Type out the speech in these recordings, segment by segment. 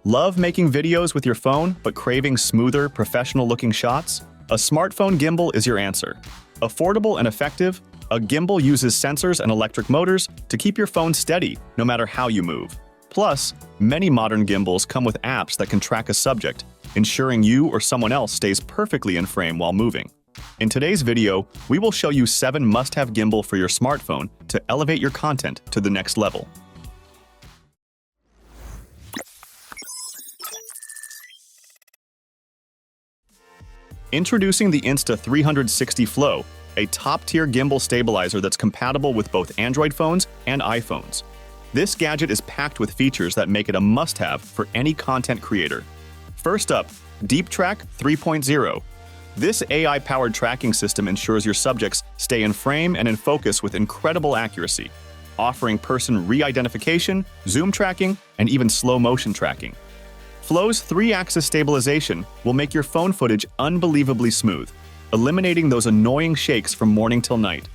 Love making videos with your phone, but craving smoother, professional-looking shots? A smartphone gimbal is your answer. Affordable and effective, a gimbal uses sensors and electric motors to keep your phone steady no matter how you move. Plus, many modern gimbals come with apps that can track a subject, ensuring you or someone else stays perfectly in frame while moving. In today's video, we will show you 7 must-have gimbal for your smartphone to elevate your content to the next level. Introducing the Insta360 Flow, a top-tier gimbal stabilizer that's compatible with both Android phones and iPhones. This gadget is packed with features that make it a must-have for any content creator. First up, Deep Track 3.0. This AI-powered tracking system ensures your subjects stay in frame and in focus with incredible accuracy, offering person re-identification, zoom tracking, and even slow-motion tracking. Flow's 3-axis stabilization will make your phone footage unbelievably smooth, eliminating those annoying shakes from morning till night.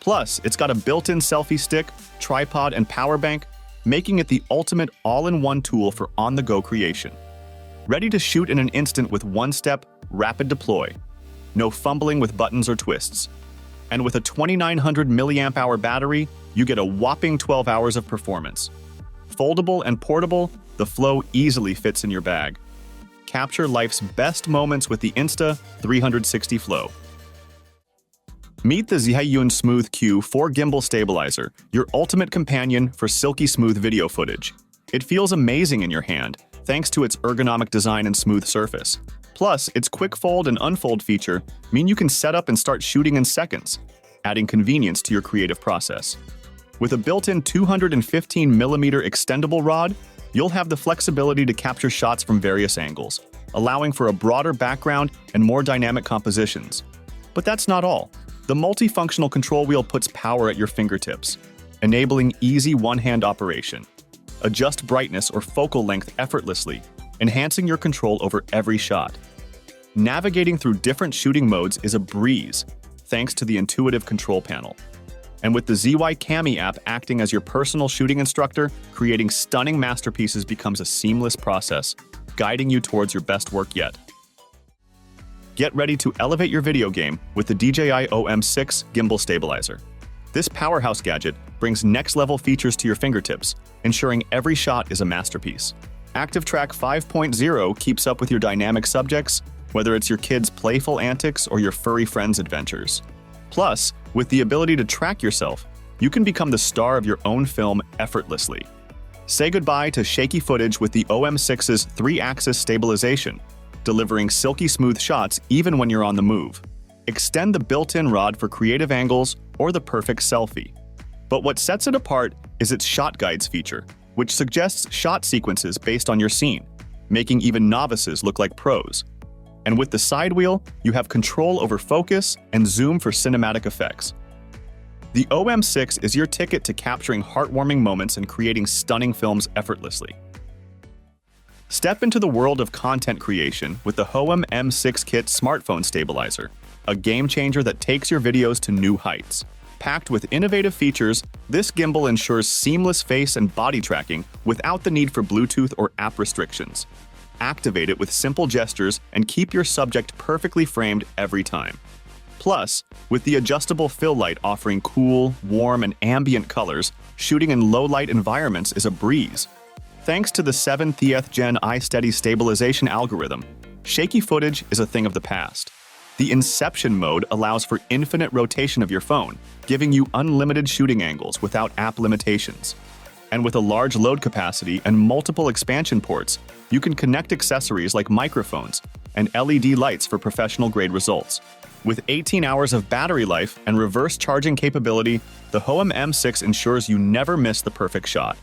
Plus, it's got a built-in selfie stick, tripod, and power bank, making it the ultimate all-in-one tool for on-the-go creation. Ready to shoot in an instant with one-step, rapid deploy. No fumbling with buttons or twists. And with a 2900 mAh battery, you get a whopping 12 hours of performance. Foldable and portable, the Flow easily fits in your bag. Capture life's best moments with the Insta360 Flow. Meet the Zun Smooth Q4 gimbal stabilizer, your ultimate companion for silky smooth video footage. It feels amazing in your hand, thanks to its ergonomic design and smooth surface. Plus, its quick fold and unfold feature mean you can set up and start shooting in seconds, adding convenience to your creative process. With a built-in 215mm extendable rod, you'll have the flexibility to capture shots from various angles, allowing for a broader background and more dynamic compositions. But that's not all. The multifunctional control wheel puts power at your fingertips, enabling easy one-hand operation. Adjust brightness or focal length effortlessly, enhancing your control over every shot. Navigating through different shooting modes is a breeze, thanks to the intuitive control panel. And with the ZY Cami app acting as your personal shooting instructor, creating stunning masterpieces becomes a seamless process, guiding you towards your best work yet. Get ready to elevate your video game with the DJI OM6 Gimbal Stabilizer. This powerhouse gadget brings next-level features to your fingertips, ensuring every shot is a masterpiece. Active Track 5.0 keeps up with your dynamic subjects, whether it's your kids' playful antics or your furry friends' adventures. Plus, with the ability to track yourself, you can become the star of your own film effortlessly. Say goodbye to shaky footage with the OM6's 3-axis stabilization, delivering silky smooth shots even when you're on the move. Extend the built-in rod for creative angles or the perfect selfie. But what sets it apart is its shot guides feature, which suggests shot sequences based on your scene, making even novices look like pros. And with the side wheel, you have control over focus and zoom for cinematic effects. The OM6 is your ticket to capturing heartwarming moments and creating stunning films effortlessly. Step into the world of content creation with the HOEM M6 Kit Smartphone Stabilizer, a game changer that takes your videos to new heights. Packed with innovative features, this gimbal ensures seamless face and body tracking without the need for Bluetooth or app restrictions. Activate it with simple gestures and keep your subject perfectly framed every time. Plus, with the adjustable fill light offering cool, warm, and ambient colors, shooting in low-light environments is a breeze. Thanks to the 7th Gen iSteady stabilization algorithm, shaky footage is a thing of the past. The Inception mode allows for infinite rotation of your phone, giving you unlimited shooting angles without app limitations. And with a large load capacity and multiple expansion ports, you can connect accessories like microphones and LED lights for professional-grade results. With 18 hours of battery life and reverse charging capability, the HOEM M6 ensures you never miss the perfect shot.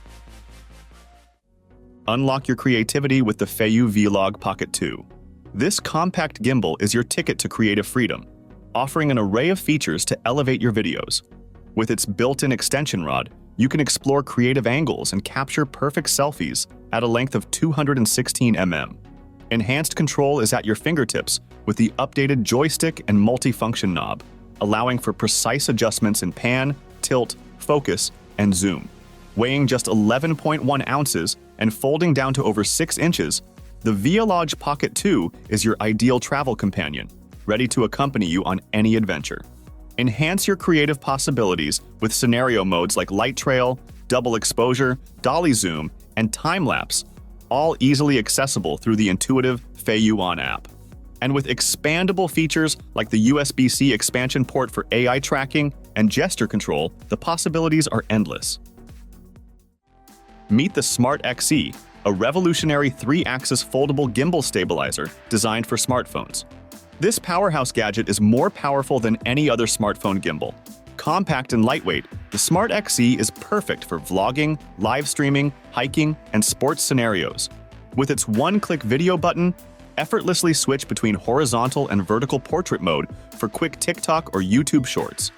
Unlock your creativity with the Feiyu Pocket 2. This compact gimbal is your ticket to creative freedom, offering an array of features to elevate your videos. With its built-in extension rod, you can explore creative angles and capture perfect selfies at a length of 216 mm. Enhanced control is at your fingertips with the updated joystick and multifunction knob, allowing for precise adjustments in pan, tilt, focus, and zoom. Weighing just 11.1 ounces, and folding down to over 6 inches, the Feiyu Pocket 2 is your ideal travel companion, ready to accompany you on any adventure. Enhance your creative possibilities with scenario modes like light trail, double exposure, dolly zoom, and time-lapse, all easily accessible through the intuitive Feiyu app. And with expandable features like the USB-C expansion port for AI tracking and gesture control, the possibilities are endless. Meet the Smart XE, a revolutionary 3-axis foldable gimbal stabilizer designed for smartphones. This powerhouse gadget is more powerful than any other smartphone gimbal. Compact and lightweight, the Smart XE is perfect for vlogging, live streaming, hiking, and sports scenarios. With its one-click video button, effortlessly switch between horizontal and vertical portrait mode for quick TikTok or YouTube shorts.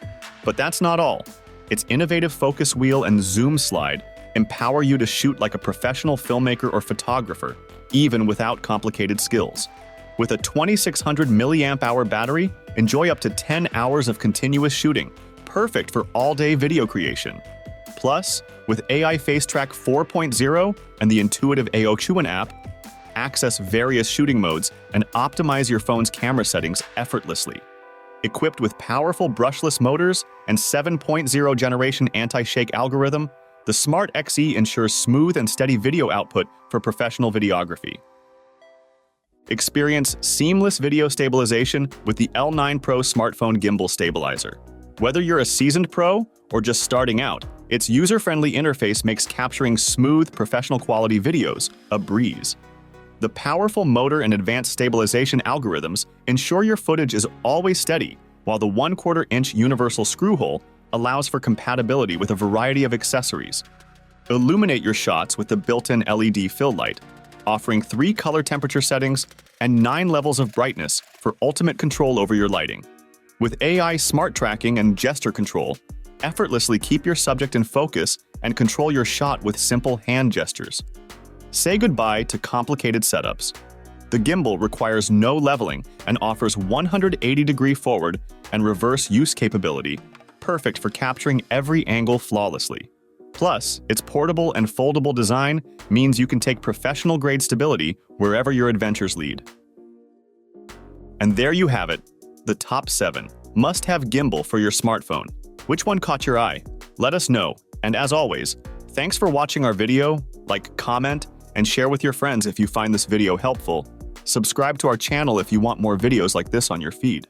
But that's not all. Its innovative focus wheel and zoom slide empower you to shoot like a professional filmmaker or photographer, even without complicated skills. With a 2600 mAh battery, enjoy up to 10 hours of continuous shooting, perfect for all-day video creation. Plus, with AI FaceTrack 4.0 and the intuitive Aochuan app, access various shooting modes and optimize your phone's camera settings effortlessly. Equipped with powerful brushless motors and 7.0 generation anti-shake algorithm, the Smart XE ensures smooth and steady video output for professional videography. Experience seamless video stabilization with the L9 Pro smartphone gimbal stabilizer. Whether you're a seasoned pro or just starting out, its user-friendly interface makes capturing smooth, professional-quality videos a breeze. The powerful motor and advanced stabilization algorithms ensure your footage is always steady, while the 1/4-inch universal screw hole allows for compatibility with a variety of accessories. Illuminate your shots with the built-in LED fill light, offering 3 color temperature settings and 9 levels of brightness for ultimate control over your lighting. With AI smart tracking and gesture control, effortlessly keep your subject in focus and control your shot with simple hand gestures. Say goodbye to complicated setups. The gimbal requires no leveling and offers 180-degree forward and reverse use capability, perfect for capturing every angle flawlessly. Plus, its portable and foldable design means you can take professional-grade stability wherever your adventures lead. And there you have it, the top 7 must-have gimbal for your smartphone. Which one caught your eye? Let us know. And as always, thanks for watching our video. Like, comment, and share with your friends if you find this video helpful. Subscribe to our channel if you want more videos like this on your feed.